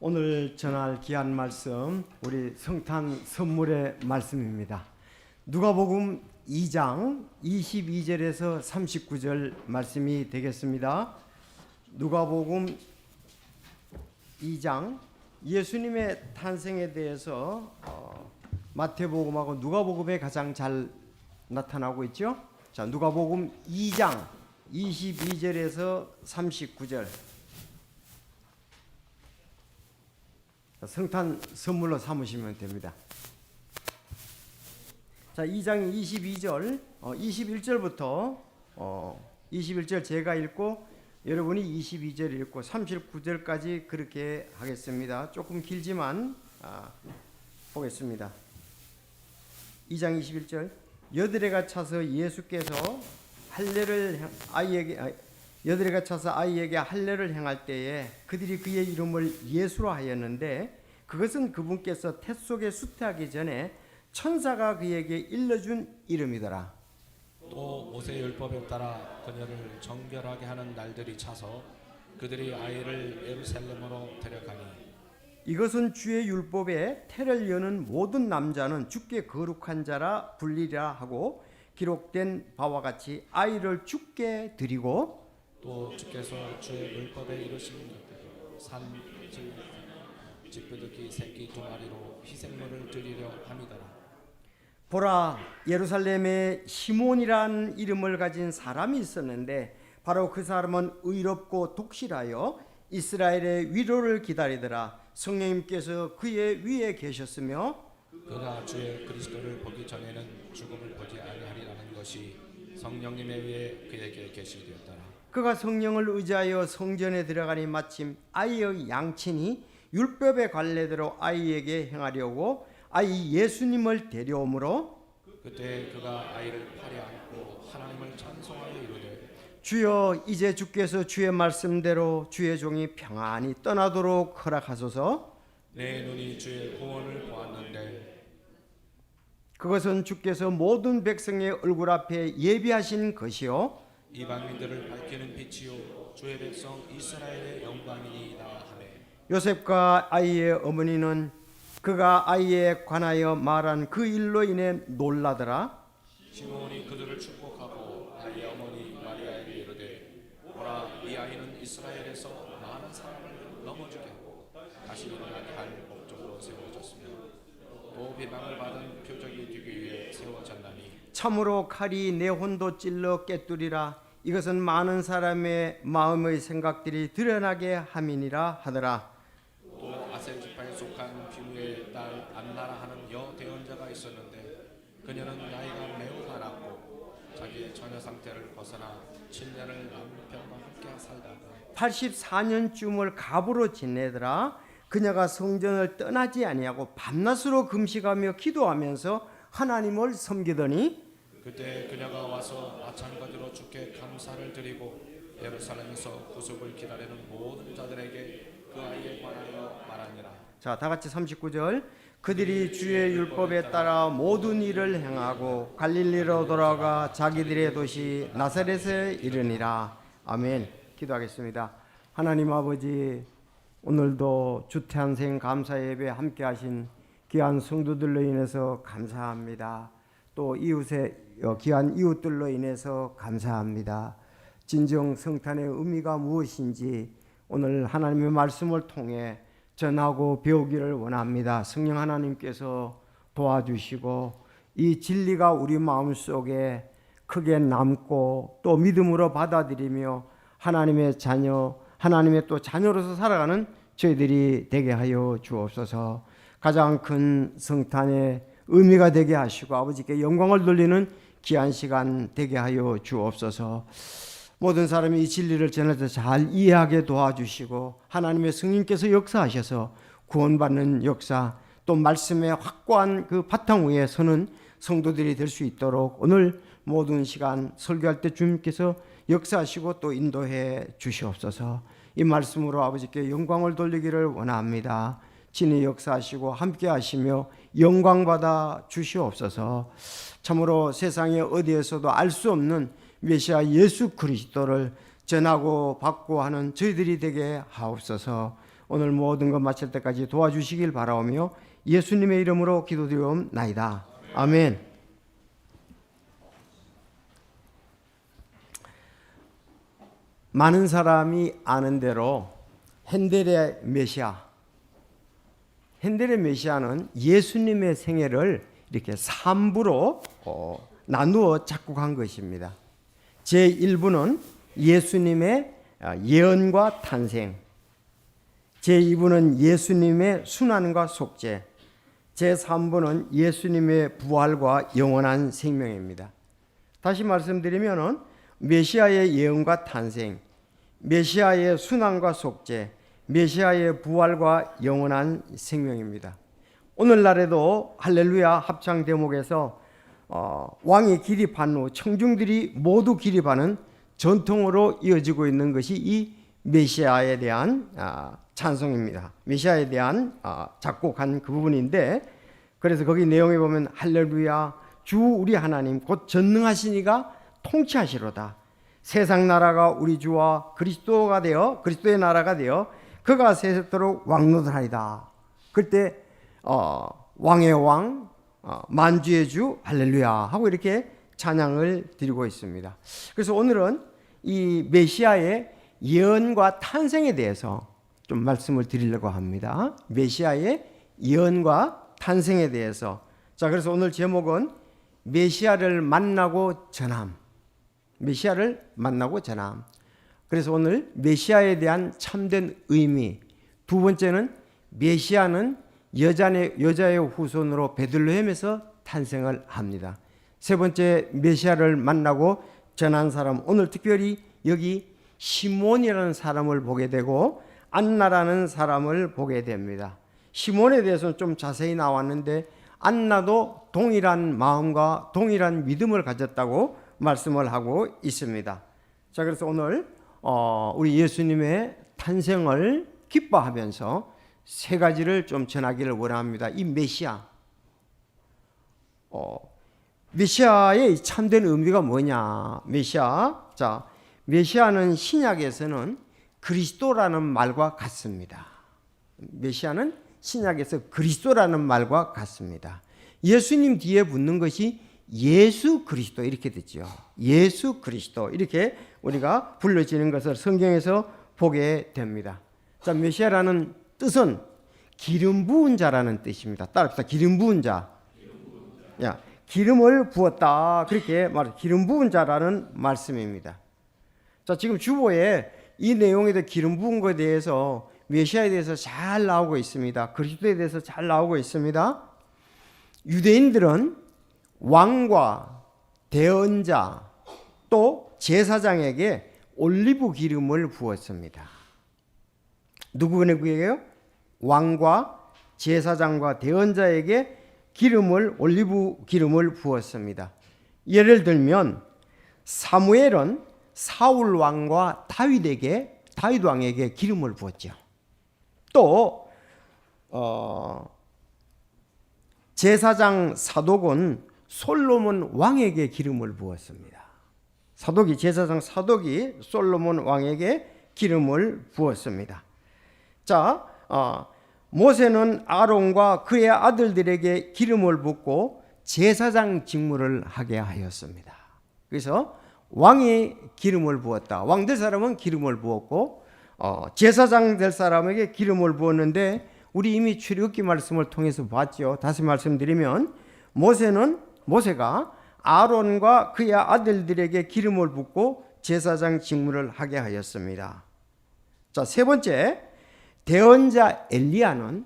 오늘 전할 귀한 말씀 우리 성탄 선물의 말씀입니다. 누가복음 2장 22절에서 39절 말씀이 되겠습니다. 누가복음 2장 예수님의 탄생에 대해서 마태복음하고 누가복음에 가장 잘 나타나고 있죠. 자, 누가복음 2장 22절에서 39절 성탄 선물로 삼으시면 됩니다. 자, 2장 22절, 21절부터 21절 제가 읽고 여러분이 22절 읽고 39절까지 그렇게 하겠습니다. 조금 길지만 보겠습니다. 2장 21절 여드레가 차서 예수께서 여드레가 차서 아이에게 할례를 행할 때에 그들이 그의 이름을 예수로 하였는데 그것은 그분께서 태 속에 수태하기 전에 천사가 그에게 일러준 이름이더라. 또 모세 율법에 따라 그녀를 정결하게 하는 날들이 차서 그들이 아이를 예루살렘으로 데려가니 이것은 주의 율법에 태를 여는 모든 남자는 주께 거룩한 자라 불리라 하고 기록된 바와 같이 아이를 주께 드리고 또 주께서 주의 율법에 이르신 산 쥐뿌드기 새끼 두 마리로 희생물을 드리려 함이더라. 보라, 예루살렘에 시몬이란 이름을 가진 사람이 있었는데 바로 그 사람은 의롭고 독실하여 이스라엘의 위로를 기다리더라. 성령님께서 그의 위에 계셨으며 그가 주의 그리스도를 보기 전에는 죽음을 보지 아니하리라는 것이 성령님의 위에 그에게 계시되었더라. 그가 성령을 의지하여 성전에 들어가니 마침 아이의 양친이 율법의 관례대로 아이에게 행하려고 아이 예수님을 데려오므로 그때 그가 아이를 팔에 안고 하나님을 찬송하여 이르되 주여 이제 주께서 주의 말씀대로 주의 종이 평안히 떠나도록 허락하소서. 내 눈이 주의 구원을 보았는데 그것은 주께서 모든 백성의 얼굴 앞에 예비하신 것이요 이방인들을 밝히는 빛이요 주의 백성 이스라엘의 영광이니이다 하매 요셉과 아이의 어머니는 그가 아이에 관하여 말한 그 일로 인해 놀라더라. 시므온이 그들을 축복하고 아이의 어머니 마리아에게 이르되 보라 이 아이는 이스라엘에서 많은 사람을 넘어지게 하고 다시 일어나게 할 목적으로 세워졌으며 또 비방을 받은 표적이 되기 위해 세워졌나니 참으로 칼이 내 혼도 찔러 깨뜨리라. 이것은 많은 사람의 마음의 생각들이 드러나게 함이니라 하더라. 또 아셀 지파에 속한 비누의 딸 안나라 하는 여대언자가 있었는데 그녀는 나이가 매우 많았고 자기의 처녀 상태를 벗어나 7년을 남편과 함께 살다가 84년쯤을 갑으로 지내더라. 그녀가 성전을 떠나지 아니하고 밤낮으로 금식하며 기도하면서 하나님을 섬기더니 그때 그녀가 와서 마찬가지로 주께 감사를 드리고 예루살렘에서 구속을 기다리는 모든 자들에게 그 아이에 관하여 말하니라. 자, 다 같이 39절 그들이 주의 율법에 따라 모든 일을 행하고 갈릴리로 돌아가 자기들의 도시 나사렛에 이르니라. 아멘. 기도하겠습니다. 하나님 아버지, 오늘도 주태한생 감사 예배 함께 하신 귀한 성도들로 인해서 감사합니다. 또 이웃의 귀한 이웃들로 인해서 감사합니다. 진정 성탄의 의미가 무엇인지 오늘 하나님의 말씀을 통해 전하고 배우기를 원합니다. 성령 하나님께서 도와주시고 이 진리가 우리 마음속에 크게 남고 또 믿음으로 받아들이며 하나님의 자녀, 하나님의 또 자녀로서 살아가는 저희들이 되게 하여 주옵소서. 가장 큰 성탄의 의미가 되게 하시고 아버지께 영광을 돌리는 귀한 시간 되게 하여 주옵소서. 모든 사람이 이 진리를 전할 때 잘 이해하게 도와주시고 하나님의 성령께서 역사하셔서 구원받는 역사 또 말씀의 확고한 그 바탕 위에 서는 성도들이 될 수 있도록 오늘 모든 시간 설교할 때 주님께서 역사하시고 또 인도해 주시옵소서. 이 말씀으로 아버지께 영광을 돌리기를 원합니다. 친히 역사하시고 함께 하시며 영광받아 주시옵소서. 참으로 세상에 어디에서도 알 수 없는 메시아 예수 그리스도를 전하고 받고 하는 저희들이 되게 하옵소서. 오늘 모든 것 마칠 때까지 도와주시길 바라오며 예수님의 이름으로 기도드리옵나이다. 아멘. 많은 사람이 아는 대로 핸델의 메시아는 예수님의 생애를 이렇게 3부로 나누어 작곡한 것입니다. 제1부는 예수님의 예언과 탄생, 제2부는 예수님의 순환과 속죄, 제3부는 예수님의 부활과 영원한 생명입니다. 다시 말씀드리면은 메시아의 예언과 탄생, 메시아의 순환과 속죄, 메시아의 부활과 영원한 생명입니다. 오늘날에도 할렐루야 합창 대목에서 왕이 기립한 후 청중들이 모두 기립하는 전통으로 이어지고 있는 것이 이 메시아에 대한 찬송입니다. 메시아에 대한 작곡한 그 부분인데, 그래서 거기 내용에 보면 할렐루야 주 우리 하나님 곧 전능하신 이가 통치하시로다. 세상 나라가 우리 주와 그리스도의 나라가 되어 그가 세세토록 왕노들하리다. 그때 왕의 왕, 만주의 주 할렐루야 하고 이렇게 찬양을 드리고 있습니다. 그래서 오늘은 이 메시아의 예언과 탄생에 대해서 좀 말씀을 드리려고 합니다. 메시아의 예언과 탄생에 대해서. 자, 그래서 오늘 제목은 메시아를 만나고 전함. 메시아를 만나고 전함. 그래서 오늘 메시아에 대한 참된 의미, 두 번째는 메시아는 여자의 후손으로 베들레헴에서 탄생을 합니다. 세 번째, 메시아를 만나고 전한 사람, 오늘 특별히 여기 시몬이라는 사람을 보게 되고 안나라는 사람을 보게 됩니다. 시몬에 대해서는 좀 자세히 나왔는데 안나도 동일한 마음과 동일한 믿음을 가졌다고 말씀을 하고 있습니다. 자, 그래서 오늘 우리 예수님의 탄생을 기뻐하면서 세 가지를 좀 전하기를 원합니다. 이 메시아의 참된 의미가 뭐냐? 메시아는 신약에서는 그리스도라는 말과 같습니다. 메시아는 신약에서 그리스도라는 말과 같습니다. 예수님 뒤에 붙는 것이 예수 그리스도 이렇게 되죠. 예수 그리스도 이렇게 우리가 불러지는 것을 성경에서 보게 됩니다. 자, 메시아라는 뜻은 기름 부은 자라는 뜻입니다. 따라합시다. 기름 부은 자. 기름을 부었다. 그렇게 기름 부은 자라는 말씀입니다. 자, 지금 주보에 이 내용에 대해 기름 부은 것에 대해서 메시아에 대해서 잘 나오고 있습니다. 그리스도에 대해서 잘 나오고 있습니다. 유대인들은 왕과 대언자 또 제사장에게 올리브 기름을 부었습니다. 누구에게요? 왕과 제사장과 대언자에게 올리브 기름을 부었습니다. 예를 들면 사무엘은 사울 왕과 다윗 왕에게 기름을 부었죠. 또 제사장 사독은 솔로몬 왕에게 기름을 부었습니다. 제사장 사독이 솔로몬 왕에게 기름을 부었습니다. 자, 모세는 아론과 그의 아들들에게 기름을 붓고 제사장 직무를 하게 하였습니다. 그래서 왕이 기름을 부었다. 왕 될 사람은 기름을 부었고 제사장 될 사람에게 기름을 부었는데 우리 이미 출애굽기 말씀을 통해서 봤죠. 다시 말씀드리면 모세가 아론과 그의 아들들에게 기름을 붓고 제사장 직무를 하게 하였습니다. 자, 세 번째, 대언자 엘리야는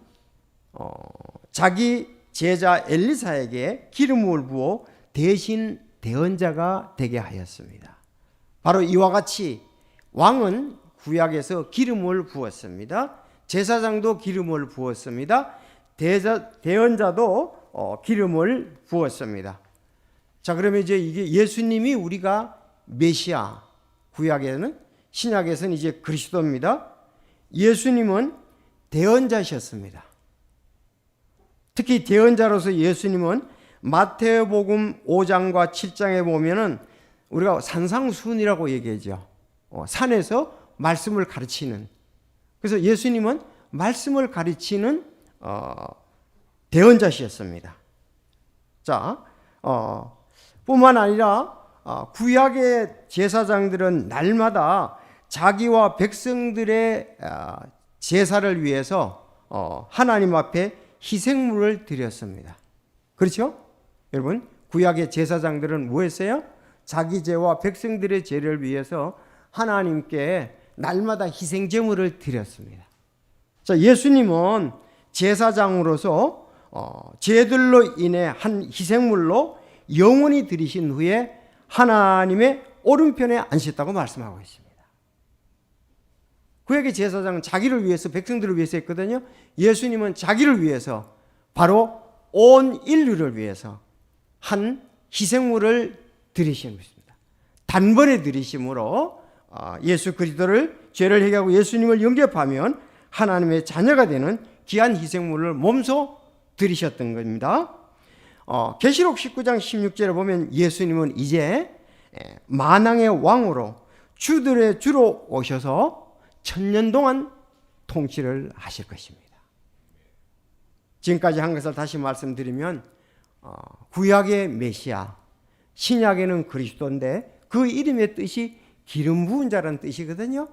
자기 제자 엘리사에게 기름을 부어 대신 대언자가 되게 하였습니다. 바로 이와 같이 왕은 구약에서 기름을 부었습니다. 제사장도 기름을 부었습니다. 대언자도 기름을 부었습니다. 자, 그러면 이제 이게 예수님이 우리가 메시아, 구약에는, 신약에서는 이제 그리스도입니다. 예수님은 대언자셨습니다. 특히 대언자로서 예수님은 마태복음 5장과 7장에 보면은 우리가 산상수훈이라고 얘기하죠. 산에서 말씀을 가르치는. 그래서 예수님은 말씀을 가르치는 대언자시였습니다. 자, 뿐만 아니라 구약의 제사장들은 날마다 자기와 백성들의 제사를 위해서 하나님 앞에 희생물을 드렸습니다. 그렇죠? 여러분, 구약의 제사장들은 뭐 했어요? 자기 죄와 백성들의 죄를 위해서 하나님께 날마다 희생 제물을 드렸습니다. 자, 예수님은 제사장으로서 죄들로 인해 한 희생물로 영원히 드리신 후에 하나님의 오른편에 앉으셨다고 말씀하고 있습니다. 구약의 제사장은 자기를 위해서, 백성들을 위해서 했거든요. 예수님은 자기를 위해서, 바로 온 인류를 위해서 한 희생물을 드리신 것입니다. 단번에 드리심으로 예수 그리스도를 죄를 해결하고 예수님을 영접하면 하나님의 자녀가 되는 귀한 희생물을 몸소 드리셨던 겁니다. 계시록 19장 16절에 보면 예수님은 이제 만왕의 왕으로 주들의 주로 오셔서 1000년 동안 통치를 하실 것입니다. 지금까지 한 것을 다시 말씀드리면 구약의 메시아, 신약에는 그리스도인데 그 이름의 뜻이 기름 부은 자라는 뜻이거든요.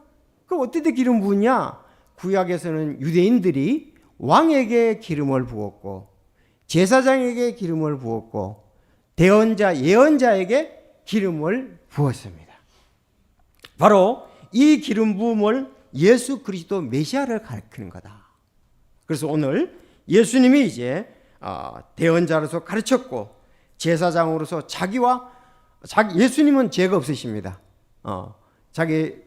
그럼 어떻게 기름 부으냐? 구약에서는 유대인들이 왕에게 기름을 부었고 제사장에게 기름을 부었고 대언자, 예언자에게 기름을 부었습니다. 바로 이 기름 부음을 예수 그리스도 메시아를 가리키는 거다. 그래서 오늘 예수님이 이제 대언자로서 가르쳤고 제사장으로서 예수님은 죄가 없으십니다. 자기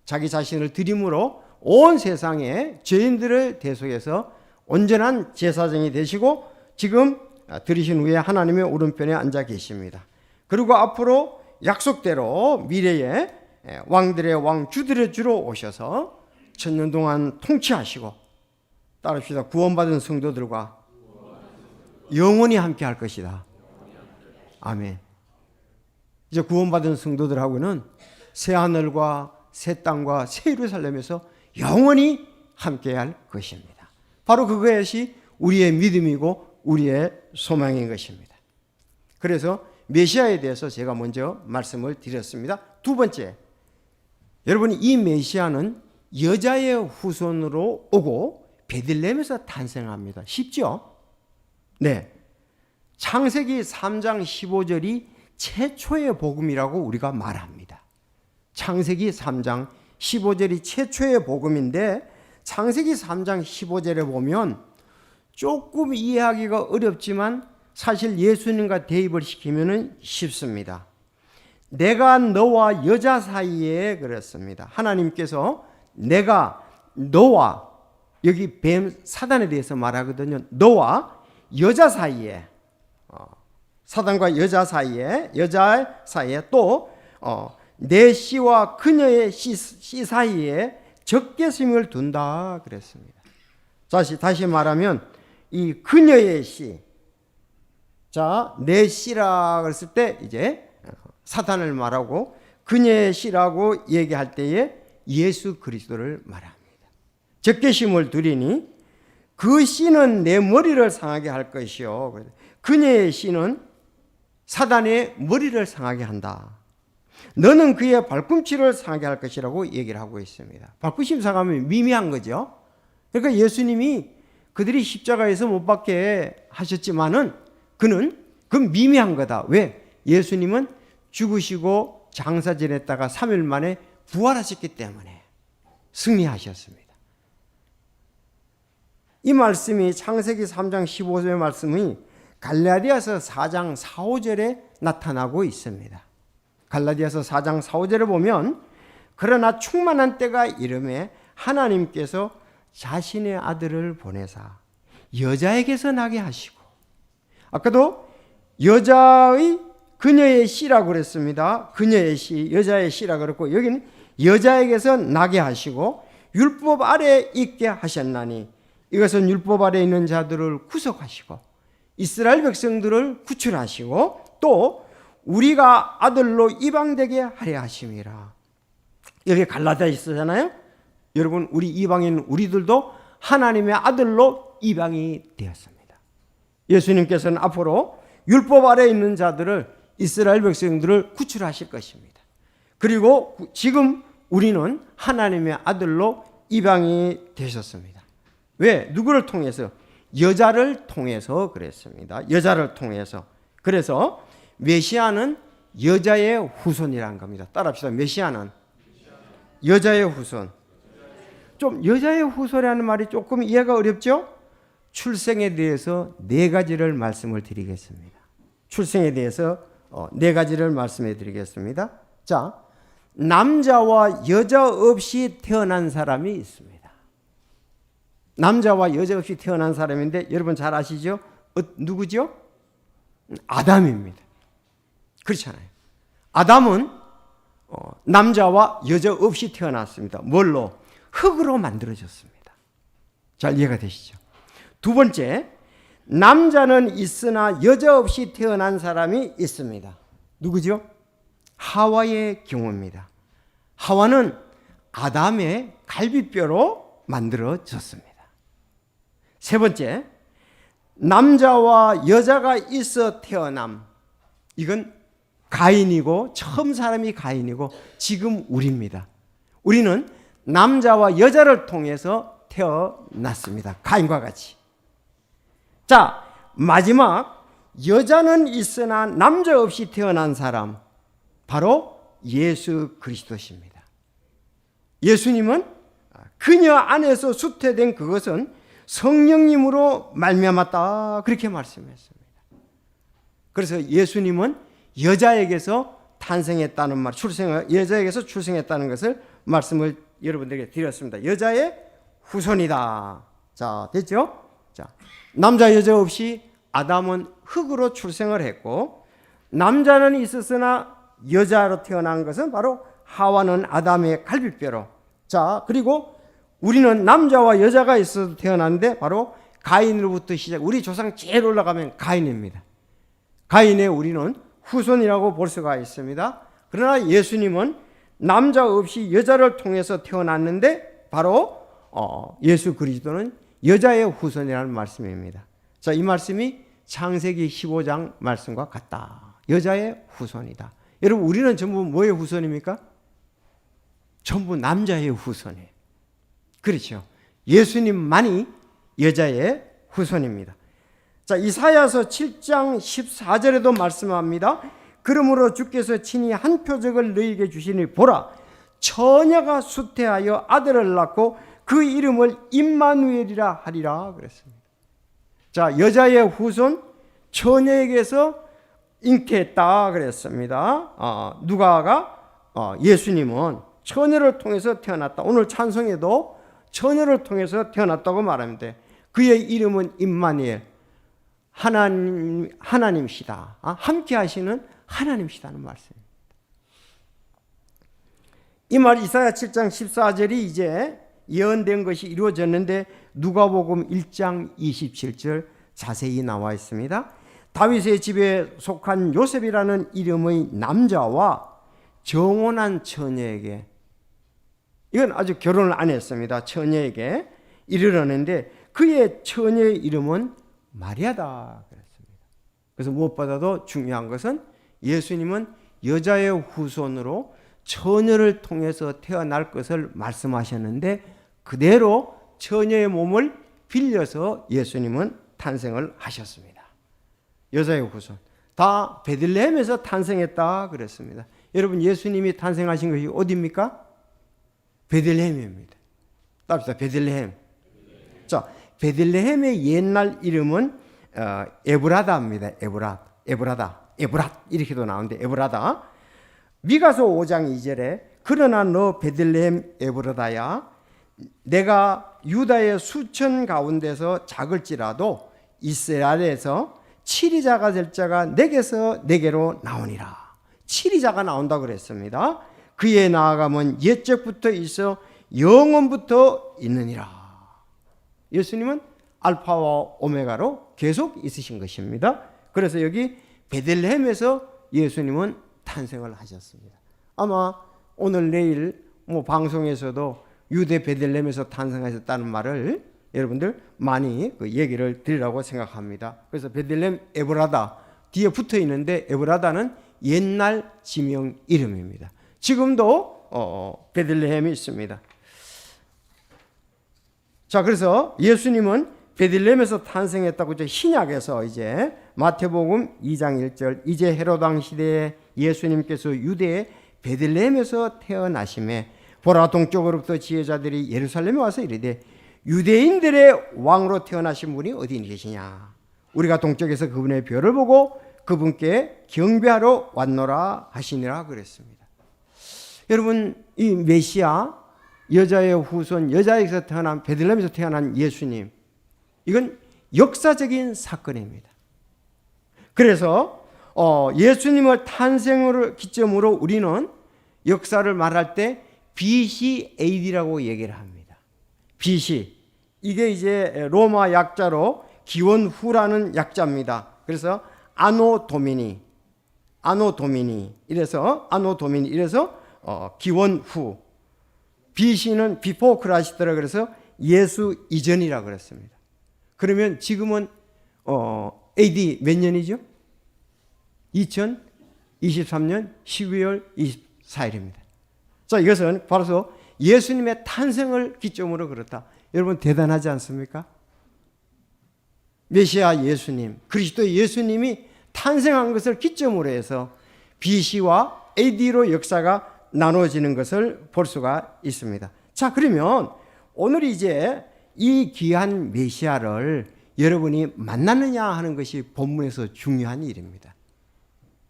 자신을 드림으로 온 세상의 죄인들을 대속해서 온전한 제사장이 되시고 지금 들이신 후에 하나님의 오른편에 앉아 계십니다. 그리고 앞으로 약속대로 미래에 왕들의 왕, 주들의 주로 오셔서 1000년 동안 통치하시고, 따릅시다, 구원받은 성도들과 영원히 함께 할 것이다. 아멘. 이제 구원받은 성도들하고는 새 하늘과 새 땅과 새 예루살렘에서 영원히 함께 할 것입니다. 바로 그것이 우리의 믿음이고 우리의 소망인 것입니다. 그래서 메시아에 대해서 제가 먼저 말씀을 드렸습니다. 두 번째, 여러분, 이 메시아는 여자의 후손으로 오고 베들레헴에서 탄생합니다. 쉽죠? 네. 창세기 3장 15절이 최초의 복음이라고 우리가 말합니다. 창세기 3장 15절이 최초의 복음인데 창세기 3장 15절에 보면 조금 이해하기가 어렵지만 사실 예수님과 대입을 시키면 쉽습니다. 내가 너와 여자 사이에, 그랬습니다. 하나님께서 내가 너와, 여기 뱀 사단에 대해서 말하거든요. 너와 여자 사이에, 사단과 여자 사이에 또 내 씨와 그녀의 씨 사이에 적개심을 둔다 그랬습니다. 다시 말하면 이 그녀의 씨, 자, 내 씨라 그랬을 때 이제 사탄을 말하고 그녀의 씨라고 얘기할 때에 예수 그리스도를 말합니다. 적개심을 두리니 그 씨는 내 머리를 상하게 할 것이요, 그녀의 씨는 사단의 머리를 상하게 한다. 너는 그의 발꿈치를 상하게 할 것이라고 얘기를 하고 있습니다. 발꿈치 상하면 미미한 거죠. 그러니까 예수님이 그들이 십자가에서 못 박게 하셨지만은 그는 그 미미한 거다. 왜? 예수님은 죽으시고 장사 지냈다가 3일 만에 부활하셨기 때문에 승리하셨습니다. 이 말씀이 창세기 3장 15절의 말씀이 갈라디아서 4장 4, 5절에 나타나고 있습니다. 갈라디아서 4장 4, 5절에 보면 그러나 충만한 때가 이르매 하나님께서 자신의 아들을 보내사 여자에게서 나게 하시고, 아까도 그녀의 씨라고 그랬습니다. 그녀의 씨, 여자의 씨라고 그랬고 여기는 여자에게서 나게 하시고 율법 아래에 있게 하셨나니 이것은 율법 아래에 있는 자들을 구속하시고 이스라엘 백성들을 구출하시고 또 우리가 아들로 이방되게 하려 하심이라. 여기 갈라디아 있잖아요. 여러분, 우리 이방인 우리들도 하나님의 아들로 입양이 되었습니다. 예수님께서는 앞으로 율법 아래에 있는 자들을, 이스라엘 백성들을 구출하실 것입니다. 그리고 지금 우리는 하나님의 아들로 입양이 되셨습니다. 왜? 누구를 통해서? 여자를 통해서 그랬습니다. 여자를 통해서. 그래서 메시아는 여자의 후손이라는 겁니다. 따라합시다. 메시아는 여자의 후손. 좀 여자의 후손이라는 말이 조금 이해가 어렵죠? 출생에 대해서 네 가지를 말씀을 드리겠습니다. 출생에 대해서 네 가지를 말씀해 드리겠습니다. 자, 남자와 여자 없이 태어난 사람이 있습니다. 남자와 여자 없이 태어난 사람인데 여러분 잘 아시죠? 누구죠? 아담입니다. 그렇잖아요. 아담은 남자와 여자 없이 태어났습니다. 뭘로? 흙으로 만들어졌습니다. 잘 이해가 되시죠? 두 번째, 남자는 있으나 여자 없이 태어난 사람이 있습니다. 누구죠? 하와의 경우입니다. 하와는 아담의 갈비뼈로 만들어졌습니다. 세 번째, 남자와 여자가 있어 태어남. 이건 가인이고, 처음 사람이 가인이고 지금 우리입니다. 우리는 남자와 여자를 통해서 태어났습니다. 가인과 같이. 자, 마지막, 여자는 있으나 남자 없이 태어난 사람, 바로 예수 그리스도십니다. 예수님은 그녀 안에서 수태된 그것은 성령님으로 말미암았다, 그렇게 말씀했습니다. 그래서 예수님은 여자에게서 탄생했다는 말, 여자에게서 출생했다는 것을 말씀을 여러분들에게 드렸습니다. 여자의 후손이다. 자, 됐죠? 자, 남자 여자 없이 아담은 흙으로 출생을 했고, 남자는 있었으나 여자로 태어난 것은 바로 하와는 아담의 갈비뼈로. 자, 그리고 우리는 남자와 여자가 있어서 태어났는데 바로 가인으로부터 시작. 우리 조상 제일 올라가면 가인입니다. 가인의 우리는 후손이라고 볼 수가 있습니다. 그러나 예수님은 남자 없이 여자를 통해서 태어났는데 바로 예수 그리스도는 여자의 후손이라는 말씀입니다. 자, 이 말씀이 창세기 15장 말씀과 같다. 여자의 후손이다. 여러분, 우리는 전부 뭐의 후손입니까? 전부 남자의 후손이에요. 그렇죠. 예수님만이 여자의 후손입니다. 자, 이사야서 7장 14절에도 말씀합니다. 그러므로 주께서 친히 한 표적을 너희에게 주시니 보라, 처녀가 수태하여 아들을 낳고 그 이름을 임마누엘이라 하리라 그랬습니다. 자, 여자의 후손 처녀에게서 잉태했다 그랬습니다. 누가가 예수님은 처녀를 통해서 태어났다. 오늘 찬송에도 처녀를 통해서 태어났다고 말하는데 그의 이름은 임마누엘, 하나님이시다. 함께 하시는 하나님이시다는 말씀입니다. 이 말 이사야 7장 14절이 이제 예언된 것이 이루어졌는데 누가복음 1장 27절 자세히 나와 있습니다. 다윗의 집에 속한 요셉이라는 이름의 남자와 정혼한 처녀에게, 이건 아직 결혼을 안 했습니다. 처녀에게 이르렀는데 그의 처녀의 이름은 마리아다 그랬습니다. 그래서 무엇보다도 중요한 것은 예수님은 여자의 후손으로 처녀를 통해서 태어날 것을 말씀하셨는데 그대로 처녀의 몸을 빌려서 예수님은 탄생을 하셨습니다. 여자의 후손. 다 베들레헴에서 탄생했다 그랬습니다. 여러분, 예수님이 탄생하신 것이 어디입니까? 베들레헴입니다. 따릅시다. 베들레헴. 자, 베들레헴의 옛날 이름은 에브라다입니다. 에브랏 이렇게도 나오는데 에브라다. 미가서 5장 2절에 그러나 너 베들레헴 에브라다야, 내가 유다의 수천 가운데서 작을지라도 이스라엘에서 치리자가 될 자가 내게로 나오니라. 치리자가 나온다 그랬습니다. 그에 나아가면 옛적부터 있어 영원부터 있느니라. 예수님은 알파와 오메가로 계속 있으신 것입니다. 그래서 여기 베들레헴에서 예수님은 탄생을 하셨습니다. 아마 오늘 내일 방송에서도 유대 베들레헴에서 탄생하셨다는 말을 여러분들 많이 그 얘기를 드리라고 생각합니다. 그래서 베들레헴 에브라다 뒤에 붙어 있는데 에브라다는 옛날 지명 이름입니다. 지금도 베들레헴이 있습니다. 자, 그래서 예수님은 베들레헴에서 탄생했다고 이제 신약에서 이제 마태복음 2장 1절 이제 헤롯 왕 시대에 예수님께서 유대의 베들레헴에서 태어나심에 보라 동쪽으로부터 지혜자들이 예루살렘에 와서 이르되 유대인들의 왕으로 태어나신 분이 어디 계시냐? 우리가 동쪽에서 그분의 별을 보고 그분께 경배하러 왔노라 하시니라 그랬습니다. 여러분, 이 메시아 여자의 후손 여자에게서 태어난 베들레헴에서 태어난 예수님, 이건 역사적인 사건입니다. 그래서 예수님의 탄생을 기점으로 우리는 역사를 말할 때 BC AD라고 얘기를 합니다. BC, 이게 이제 로마 약자로 기원후라는 약자입니다. 그래서 아노 도미니 이래서 기원후. BC는 비포 크라이스트라 그래서 예수 이전이라 그랬습니다. 그러면 지금은 AD 몇 년이죠? 2023년 12월 24일입니다. 자, 이것은 바로 예수님의 탄생을 기점으로 그렇다. 여러분 대단하지 않습니까? 메시아 예수님, 그리스도 예수님이 탄생한 것을 기점으로 해서 BC와 AD로 역사가 나눠지는 것을 볼 수가 있습니다. 자, 그러면 오늘 이제 이 귀한 메시아를 여러분이 만나느냐 하는 것이 본문에서 중요한 일입니다.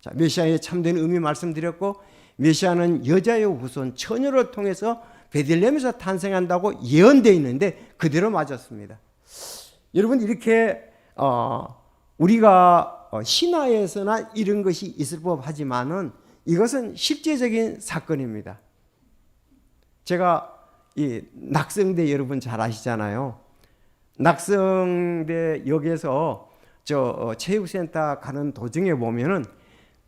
자, 메시아의 참된 의미 말씀드렸고, 메시아는 여자의 후손 처녀를 통해서 베들레헴에서 탄생한다고 예언되어 있는데 그대로 맞았습니다. 여러분, 이렇게 우리가 신화에서나 이런 것이 있을 법하지만은 이것은 실제적인 사건입니다. 제가 이 낙성대 여러분 잘 아시잖아요. 낙성대역에서 체육센터 가는 도중에 보면은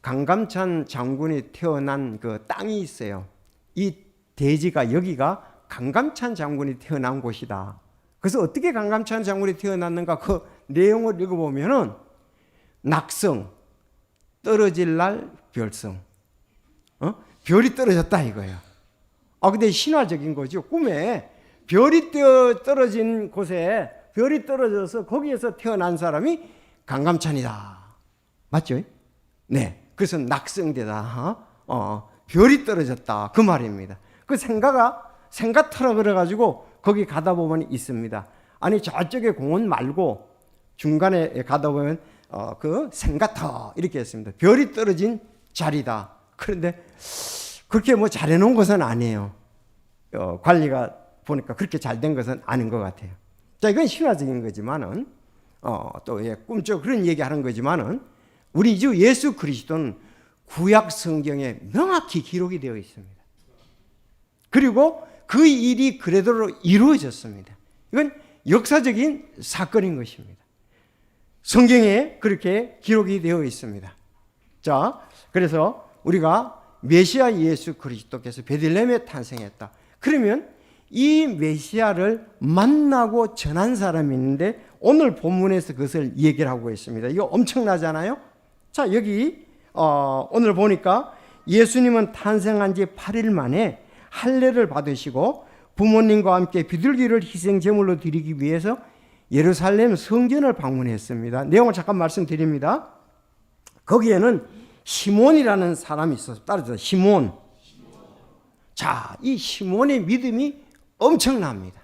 강감찬 장군이 태어난 그 땅이 있어요. 이 대지가 여기가 강감찬 장군이 태어난 곳이다. 그래서 어떻게 강감찬 장군이 태어났는가 그 내용을 읽어보면은 낙성, 떨어질 날 별성. 별이 떨어졌다 이거예요. 근데 신화적인 거죠. 꿈에 별이 떨어진 곳에 별이 떨어져서 거기에서 태어난 사람이 강감찬이다. 맞죠? 네. 그래서 낙성대다. 별이 떨어졌다. 그 말입니다. 그 생가터라 그래가지고 거기 가다 보면 있습니다. 아니, 저쪽에 공원 말고 중간에 가다 보면 그 생가터 이렇게 했습니다. 별이 떨어진 자리다. 그런데 그렇게 뭐 잘해놓은 것은 아니에요. 관리가 보니까 그렇게 잘된 것은 아닌 것 같아요. 자, 이건 신화적인 거지만은 또 꿈쩍 그런 얘기하는 거지만은 우리 주 예수 그리스도는 구약 성경에 명확히 기록이 되어 있습니다. 그리고 그 일이 그대로 이루어졌습니다. 이건 역사적인 사건인 것입니다. 성경에 그렇게 기록이 되어 있습니다. 자, 그래서 우리가 메시아 예수 그리스도께서 베들레헴에 탄생했다. 그러면 이 메시아를 만나고 전한 사람이 있는데 오늘 본문에서 그것을 얘기를 하고 있습니다. 이거 엄청나잖아요. 자, 여기 오늘 보니까 예수님은 탄생한 지 8일 만에 할례를 받으시고 부모님과 함께 비둘기를 희생 제물로 드리기 위해서 예루살렘 성전을 방문했습니다. 내용을 잠깐 말씀드립니다. 거기에는 시몬이라는 사람이 있어서 따라서 시몬. 자, 이 시몬의 믿음이 엄청납니다.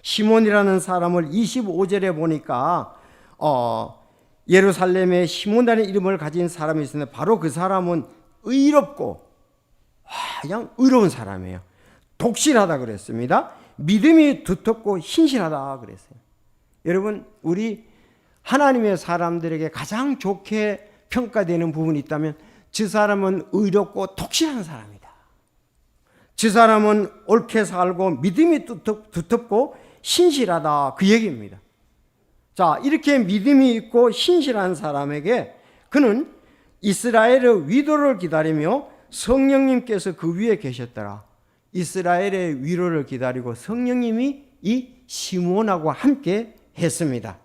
시몬이라는 사람을 25절에 보니까 예루살렘에 시몬이라는 이름을 가진 사람이 있었는데 바로 그 사람은 의롭고 그냥 의로운 사람이에요. 독실하다 그랬습니다. 믿음이 두텁고 신실하다 그랬어요. 여러분, 우리 하나님의 사람들에게 가장 좋게 평가되는 부분이 있다면 저 사람은 의롭고 독실한 사람이다. 저 사람은 옳게 살고 믿음이 두텁고 신실하다 그 얘기입니다. 자, 이렇게 믿음이 있고 신실한 사람에게 그는 이스라엘의 위로를 기다리며 성령님께서 그 위에 계셨더라. 이스라엘의 위로를 기다리고 성령님이 이 시몬하고 함께 했습니다.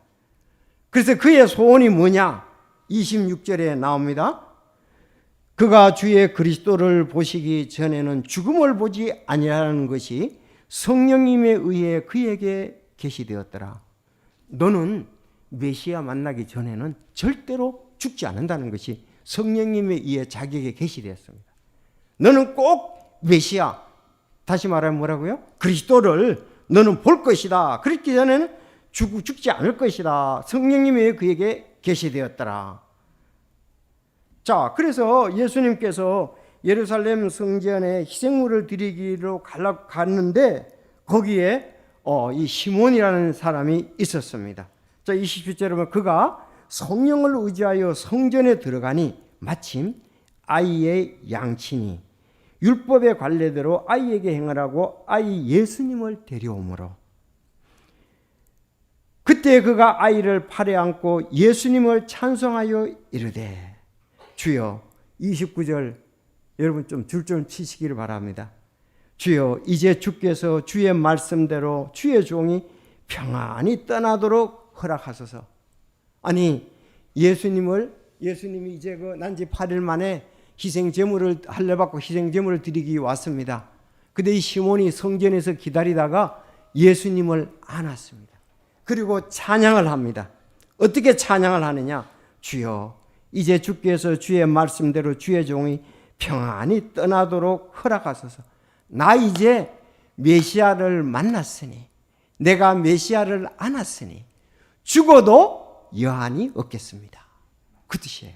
그래서 그의 소원이 뭐냐? 26절에 나옵니다. 그가 주의 그리스도를 보시기 전에는 죽음을 보지 아니하는 것이 성령님에 의해 그에게 계시되었더라. 너는 메시아 만나기 전에는 절대로 죽지 않는다는 것이 성령님에 의해 자기에게 계시되었습니다. 너는 꼭 메시아, 다시 말하면 뭐라고요? 그리스도를 너는 볼 것이다. 그렇기 전에는 죽지 않을 것이다. 성령님에 의해 그에게 계시되었더라. 자, 그래서 예수님께서 예루살렘 성전에 희생물을 드리기로 갔는데 거기에 이 시몬이라는 사람이 있었습니다. 자, 27절에 보면 그가 성령을 의지하여 성전에 들어가니 마침 아이의 양친이 율법의 관례대로 아이에게 행하라고 아이 예수님을 데려오므로 그때 그가 아이를 팔에 안고 예수님을 찬송하여 이르되 주여, 29절 여러분 좀 줄 좀 치시기를 바랍니다. 주여, 이제 주께서 주의 말씀대로 주의 종이 평안히 떠나도록 허락하소서. 아니, 예수님이 이제 난지 8일 만에 희생 제물을 할례받고 희생 제물을 드리기 왔습니다. 근데 이 시몬이 성전에서 기다리다가 예수님을 안았습니다. 그리고 찬양을 합니다. 어떻게 찬양을 하느냐? 주여, 이제 주께서 주의 말씀대로 주의 종이 평안히 떠나도록 허락하소서. 나 이제 메시아를 만났으니, 내가 메시아를 안았으니 죽어도 여한이 없겠습니다. 그 뜻이에요.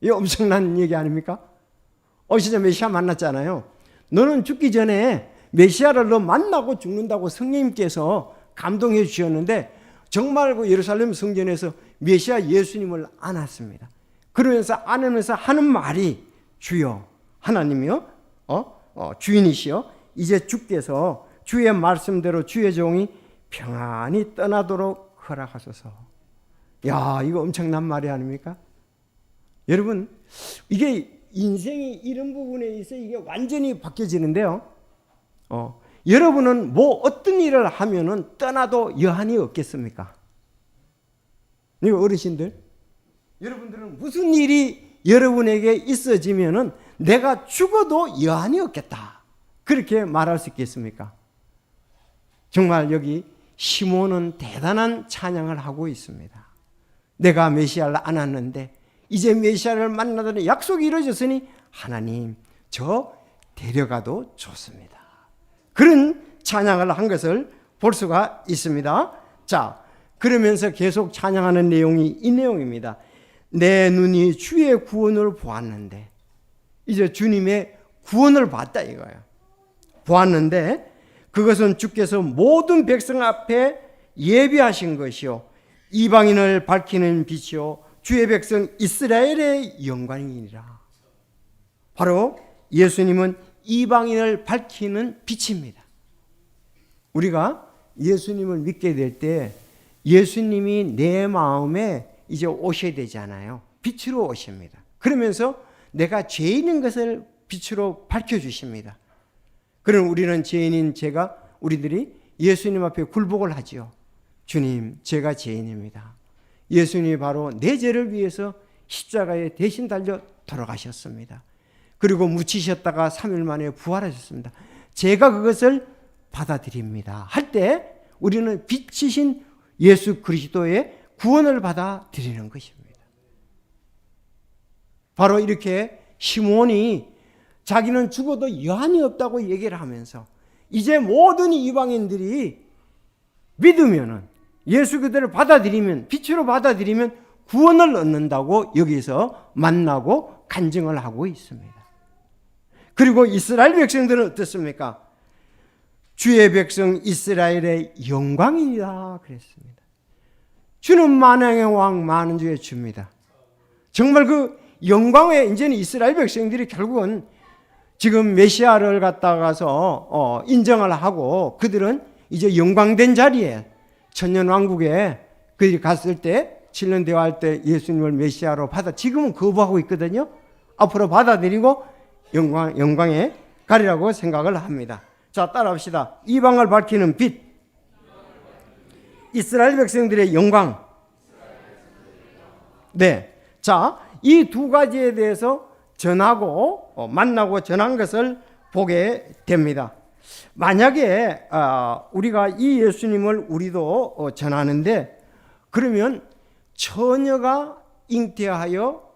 이 엄청난 얘기 아닙니까? 진짜 메시아 만났잖아요. 너는 죽기 전에 메시아를 너 만나고 죽는다고 성령님께서 감동해 주셨는데 정말 그 예루살렘 성전에서 메시아 예수님을 안았습니다. 그러면서 안으면서 하는 말이 주여, 하나님이요, 주인이시여, 이제 주께서 주의 말씀대로 주의 종이 평안히 떠나도록 허락하소서. 야, 이거 엄청난 말이 아닙니까? 여러분, 이게 인생이 이런 부분에 있어 이게 완전히 바뀌어지는데요. 여러분은 뭐 어떤 일을 하면은 떠나도 여한이 없겠습니까? 이거 어르신들, 여러분들은 무슨 일이 여러분에게 있어지면은 내가 죽어도 여한이 없겠다, 그렇게 말할 수 있겠습니까? 정말 여기 시몬은 대단한 찬양을 하고 있습니다. 내가 메시아를 안았는데 이제 메시아를 만나더니 약속이 이루어졌으니 하나님, 저 데려가도 좋습니다. 그런 찬양을 한 것을 볼 수가 있습니다. 자, 그러면서 계속 찬양하는 내용이 이 내용입니다. 내 눈이 주의 구원을 보았는데, 이제 주님의 구원을 봤다 이거예요. 보았는데 그것은 주께서 모든 백성 앞에 예비하신 것이요 이방인을 밝히는 빛이요 주의 백성 이스라엘의 영광이니라. 바로 예수님은 이방인을 밝히는 빛입니다. 우리가 예수님을 믿게 될 때 예수님이 내 마음에 이제 오셔야 되잖아요. 빛으로 오십니다. 그러면서 내가 죄인인 것을 빛으로 밝혀주십니다. 그럼 우리는 죄인인 우리들이 예수님 앞에 굴복을 하지요. 주님, 제가 죄인입니다. 예수님이 바로 내 죄를 위해서 십자가에 대신 달려 돌아가셨습니다. 그리고 묻히셨다가 3일 만에 부활하셨습니다. 제가 그것을 받아들입니다 할 때 우리는 빛이신 예수 그리스도의 구원을 받아들이는 것입니다. 바로 이렇게 시몬이 자기는 죽어도 여한이 없다고 얘기를 하면서 이제 모든 이방인들이 믿으면은 예수 그대를 받아들이면, 빛으로 받아들이면 구원을 얻는다고 여기서 만나고 간증을 하고 있습니다. 그리고 이스라엘 백성들은 어떻습니까? 주의 백성 이스라엘의 영광이다 그랬습니다. 주는 만왕의 왕, 많은 주의 주입니다. 정말 그 영광의, 이제는 이스라엘 백성들이 결국은 지금 메시아를 갖다가서 인정을 하고 그들은 이제 영광된 자리에 천년왕국에 그들이 갔을 때 7년 대화할 때 예수님을 메시아로 지금은 거부하고 있거든요. 앞으로 받아들이고 영광에 가리라고 생각을 합니다. 자, 따라합시다. 이방을 밝히는 빛. 이스라엘 백성들의 영광. 네. 자, 이 두 가지에 대해서 전하고 만나고 전한 것을 보게 됩니다. 만약에 우리가 이 예수님을 우리도 전하는데, 그러면 처녀가 잉태하여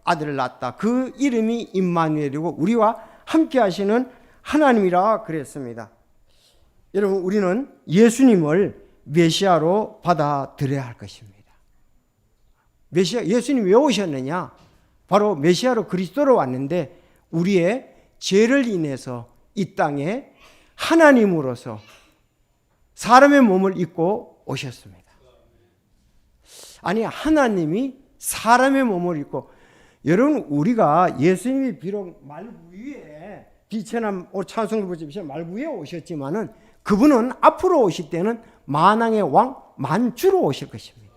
아들을 낳았다. 그 이름이 임마누엘이고 우리와 함께 하시는 하나님이라 그랬습니다. 여러분, 우리는 예수님을 메시아로 받아들여야 할 것입니다. 메시아, 예수님 왜 오셨느냐? 바로 메시아로 그리스도로 왔는데 우리의 죄를 인해서 이 땅에 하나님으로서 사람의 몸을 입고 오셨습니다. 아니, 하나님이 사람의 몸을 입고, 여러분, 우리가 예수님이 비록 말구 위에 비천한 찬송을 보시면 말구 위에 오셨지만은 그분은 앞으로 오실 때는 만왕의 왕 만주로 오실 것입니다.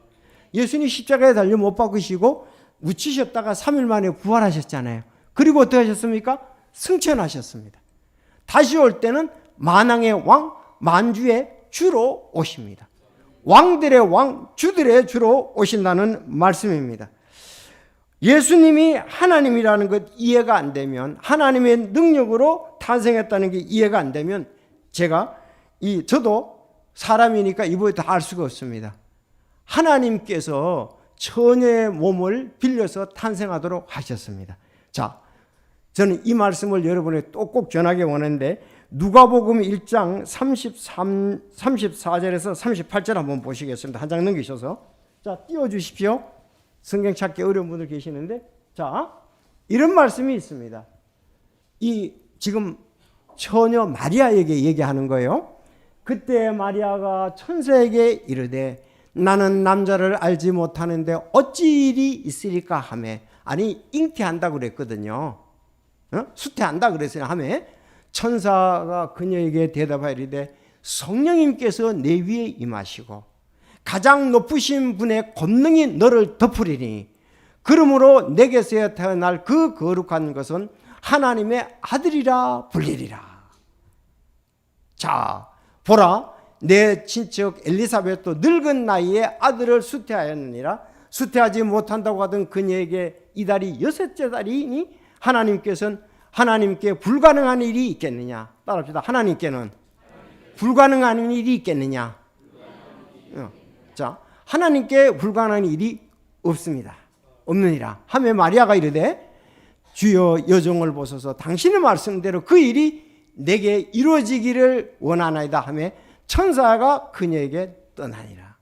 예수님 십자가에 달려 못 박으시고 묻히셨다가 3일 만에 부활하셨잖아요. 그리고 어떻게 하셨습니까? 승천하셨습니다. 다시 올 때는 만왕의 왕 만주의 주로 오십니다. 왕들의 왕, 주들의 주로 오신다는 말씀입니다. 예수님이 하나님이라는 것 이해가 안 되면, 하나님의 능력으로 탄생했다는 게 이해가 안 되면, 저도 사람이니까 이번에 다 알 수가 없습니다. 하나님께서 처녀의 몸을 빌려서 탄생하도록 하셨습니다. 자, 저는 이 말씀을 여러분에게 또 꼭 전하기 원하는데, 누가복음 1장 34절에서 38절 한번 보시겠습니다. 한 장 넘기셔서. 자, 띄워주십시오. 성경 찾기 어려운 분들 계시는데, 자, 이런 말씀이 있습니다. 이 지금 처녀 마리아에게 얘기하는 거예요. 그때 마리아가 천사에게 이르되 나는 남자를 알지 못하는데 어찌 일이 있으리까 하매, 아니 잉태한다고 그랬거든요. 수태한다 그랬어요. 하매 천사가 그녀에게 대답하이르되 성령님께서 내 위에 임하시고 가장 높으신 분의 권능이 너를 덮으리니 그러므로 내게서 태어날 그 거룩한 것은 하나님의 아들이라 불리리라. 자, 보라, 내 친척 엘리사벳도 늙은 나이에 아들을 수태하였느니라. 수태하지 못한다고 하던 그녀에게 이달이 6째 달이니 하나님께 불가능한 일이 있겠느냐. 따라합시다. 하나님께는 불가능한 일이 있겠느냐. 자, 하나님께 불가능한 일이 없습니다. 없느니라. 하며 마리아가 이르되 주여 여종을 보소서 당신의 말씀대로 그 일이 내게 이루어지기를 원하나이다 하며 천사가 그녀에게 떠나니라.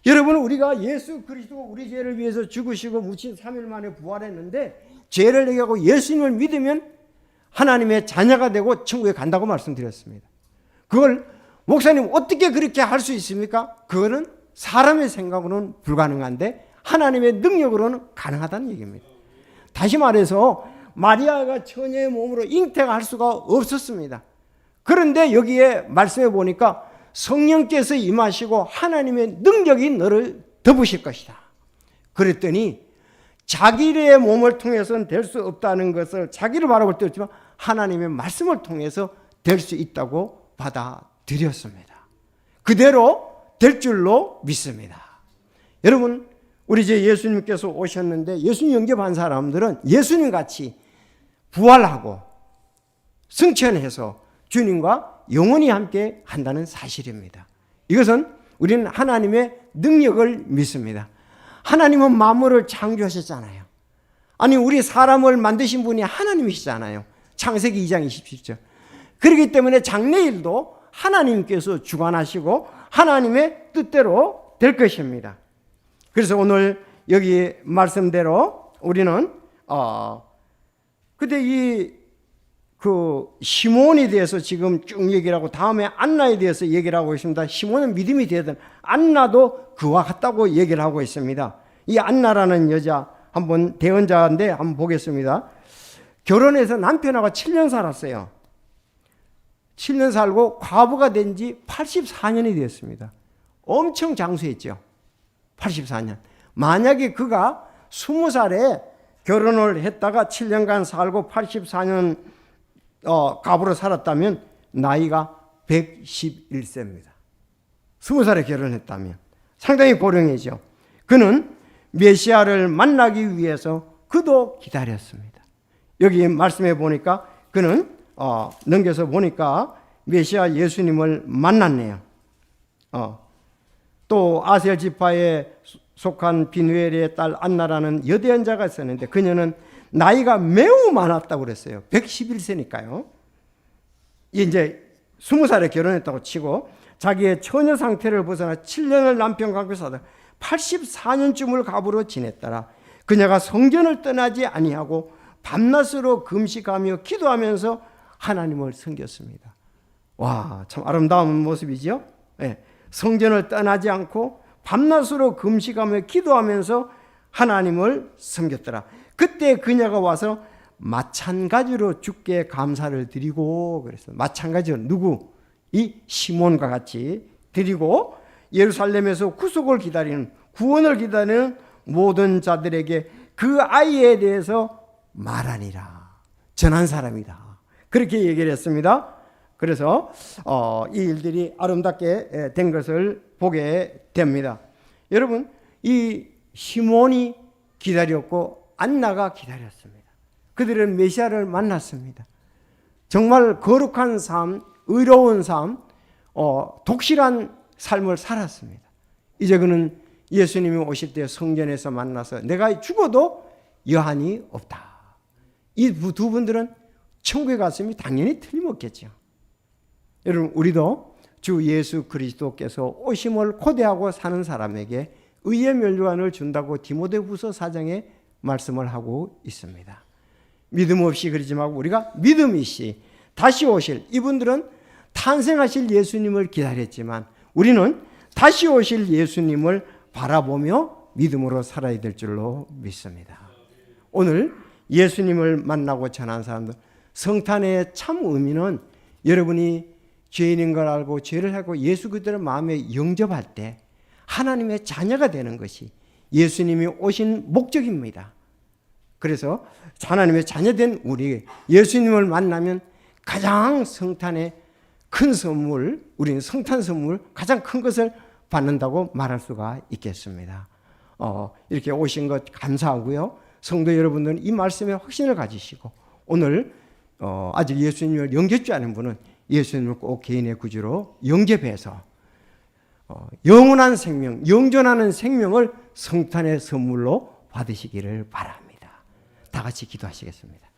여러분, 우리가 예수 그리스도가 우리 죄를 위해서 죽으시고 묻힌 3일 만에 부활했는데 죄를 해결하고 예수님을 믿으면 하나님의 자녀가 되고 천국에 간다고 말씀드렸습니다. 그걸 목사님 어떻게 그렇게 할 수 있습니까? 그거는 사람의 생각으로는 불가능한데 하나님의 능력으로는 가능하다는 얘기입니다. 다시 말해서 마리아가 처녀의 몸으로 잉태가 할 수가 없었습니다. 그런데 여기에 말씀해 보니까 성령께서 임하시고 하나님의 능력이 너를 덮으실 것이다. 그랬더니 자기의 몸을 통해서는 될 수 없다는 것을 자기를 바라볼 때 없지만 하나님의 말씀을 통해서 될 수 있다고 받아들였습니다. 그대로 될 줄로 믿습니다. 여러분, 우리 이제 예수님께서 오셨는데 예수님 영접한 사람들은 예수님 같이 부활하고 승천해서 주님과 영원히 함께 한다는 사실입니다. 이것은 우리는 하나님의 능력을 믿습니다. 하나님은 만물을 창조하셨잖아요. 아니, 우리 사람을 만드신 분이 하나님이시잖아요. 창세기 2장 27절. 그렇기 때문에 장래일도 하나님께서 주관하시고 하나님의 뜻대로 될 것입니다. 그래서 오늘 여기 말씀대로 우리는 그때 시몬에 대해서 지금 쭉 얘기를 하고 다음에 안나에 대해서 얘기를 하고 있습니다. 시몬은 믿음이 되든 안나도 그와 같다고 얘기를 하고 있습니다. 이 안나라는 여자 한번 대언자인데 한번 보겠습니다. 결혼해서 남편하고 7년 살았어요. 7년 살고 과부가 된 지 84년이 되었습니다. 엄청 장수했죠. 84년. 만약에 그가 20살에 결혼을 했다가 7년간 살고 84년 과부로 살았다면 나이가 111세입니다. 20살에 결혼했다면 상당히 고령이죠. 그는 메시아를 만나기 위해서 그도 기다렸습니다. 여기 말씀해 보니까 그는 넘겨서 보니까 메시아 예수님을 만났네요. 또 아셀 지파에 속한 비누엘의 딸 안나라는 여대언자가 있었는데 그녀는 나이가 매우 많았다고 그랬어요. 111세니까요. 이제 20살에 결혼했다고 치고 자기의 처녀 상태를 벗어나 7년을 남편과 함께 살다 84년쯤을 갑으로 지냈더라. 그녀가 성전을 떠나지 아니하고 밤낮으로 금식하며 기도하면서 하나님을 섬겼습니다. 와, 참 아름다운 모습이죠. 네. 성전을 떠나지 않고 밤낮으로 금식하며 기도하면서 하나님을 섬겼더라. 그때 그녀가 와서 마찬가지로 주께 감사를 드리고 그랬어요. 마찬가지로 누구? 이 시몬과 같이 드리고 예루살렘에서 구속을 기다리는, 구원을 기다리는 모든 자들에게 그 아이에 대해서 말하니라. 전한 사람이다. 그렇게 얘기를 했습니다. 그래서 이 일들이 아름답게 된 것을 보게 됩니다. 여러분, 이 시몬이 기다렸고 안나가 기다렸습니다. 그들은 메시아를 만났습니다. 정말 거룩한 삶, 의로운 삶, 독실한 삶을 살았습니다. 이제 그는 예수님이 오실 때 성전에서 만나서 내가 죽어도 여한이 없다. 이 두 분들은 천국에 갔으면 당연히 틀림없겠죠. 여러분, 우리도 주 예수 그리스도께서 오심을 고대하고 사는 사람에게 의의 면류관을 준다고 디모데후서 4장에 말씀을 하고 있습니다. 믿음 없이 그러지 말고 우리가 믿음 있이 다시 오실, 이분들은 탄생하실 예수님을 기다렸지만 우리는 다시 오실 예수님을 바라보며 믿음으로 살아야 될 줄로 믿습니다. 오늘 예수님을 만나고 전한 사람들, 성탄의 참 의미는 여러분이 죄인인 걸 알고 죄를 하고 예수 그리스도를 마음에 영접할 때 하나님의 자녀가 되는 것이 예수님이 오신 목적입니다. 그래서 하나님의 자녀된 우리 예수님을 만나면 가장 성탄의 큰 선물, 우리는 성탄 선물 가장 큰 것을 받는다고 말할 수가 있겠습니다. 이렇게 오신 것 감사하고요. 성도 여러분들은 이 말씀에 확신을 가지시고 오늘 아직 예수님을 영접지 않은 분은 예수님을 꼭 개인의 구주로 영접해서 영원한 생명, 영존하는 생명을 성탄의 선물로 받으시기를 바랍니다. 다 같이 기도하시겠습니다.